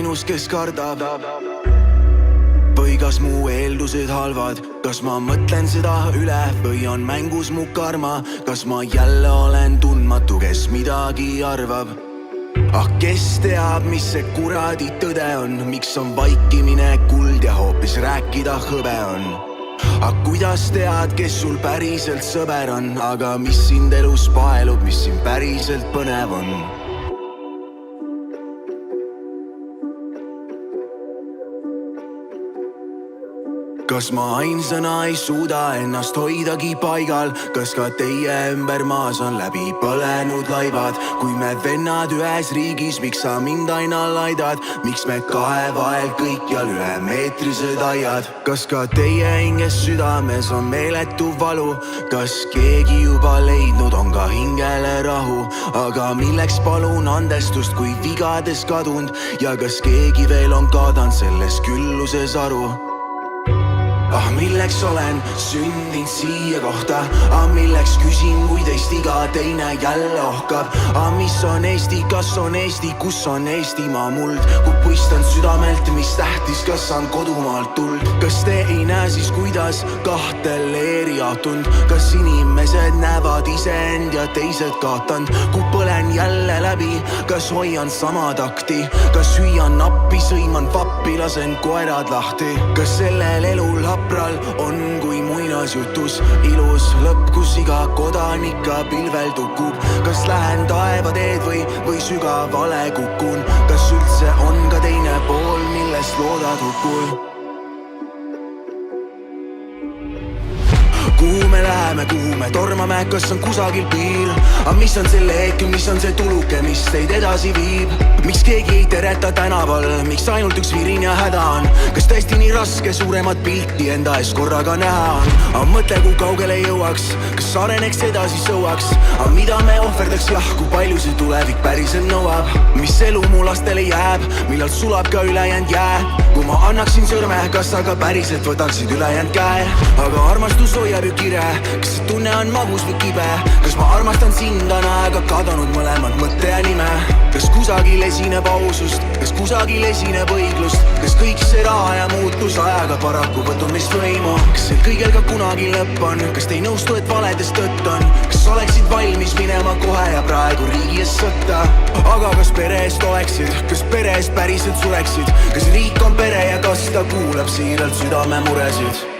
ainus, kes kardab? Või kas mu eeldused halvad? Kas ma mõtlen seda üle või on mängus mu karma? Kas ma jälle olen tundmatu, kes midagi arvab? Ah, kes teab, mis see kuradi tõde on? Miks on vaikimine kuld ja hoopis rääkida hõbe on? Ah, kuidas tead, kes sul päriselt sõber on? Aga mis sind elus paelub, mis siin päriselt põnev on? Kas ma ainsana ei suuda ennast hoidagi paigal? Kas ka teie ümber maas on läbi põlenud laivad? Kui me vennad ühes riigis, miks sa mind aina laidad? Miks me kahe vahel kõikjal 1 meetrised aiad? Kas ka teie hinges südames on meeletu valu? Kas keegi juba leidnud on ka hingele rahu? Aga milleks palun andestust, kui vigades kadunud? Ja kas keegi veel on kaadanud selles külluses aru? Ah, milleks olen sündinud siia kohta? Ah, milleks küsin, kui teist iga teine jälle ohkab? Ah, mis on Eesti, kas on Eesti, kus on Eestimaa muld? Kui puistan südamelt, mis tähtis, kas saan kodumaalt tuld? Kas te ei näe siis, kuidas kahtel leeri jaotund? Kas inimesed näevad iseend ja teised kaotanud? Kui põlen jälle läbi, kas hoian sama takti? Kas hüüan nappi, sõiman vappi, lasen koerad lahti? Kas sellel elul hapral on kui muinasjutus ilus lõpp, kus iga kodanik ka pilvel tukub? Kas lähen taevateed või sügavale kukun? Kas üldse on ka teine pool, millest loodad hukul? Kuhu me läheme, kuhu me tormame, kas on kusagil piir? Aga mis on selle hetk, mis on see tuluke, mis teid edasi viib? Miks keegi ei tereta tänaval, miks ainult üks virin ja häda on? Kas tõesti nii raske suuremat pilti enda ees korraga näha on? Aga mõtle, kui kaugele jõuaks, kas areneks edasi sõuaks? Aga mida me ohverdaks, jah, kui palju see tulevik päriselt nõuab? Mis elu mu lastele jääb, millal sulab ka ülejäänud jää? Kui ma annaksin sõrme, kas sa ka päriselt võtaksid ülejäänud käe? Aga armastus hoiab ju kire, kas see tunne on magus või kibe? Kas ma armastan sind, on aega kadunud mõlemad mõtte ja nime? Kas kusagil esineb ausust, kas kusagil esineb õiglust? Kas kõik see raha ja muutus ajaga paraku võtnud meist võimu? Kas sel kõigel ka kunagi lõpp on? Kas te ei nõustu, et valedest tõtt on? Kas oleksid valmis minema kohe ja praegu riigi eest sõtta? Aga kas pere eest oleksid, kas pere eest päriselt sureksid? Kas riik on pere ja kas ta kuulab siiralt südame muresid?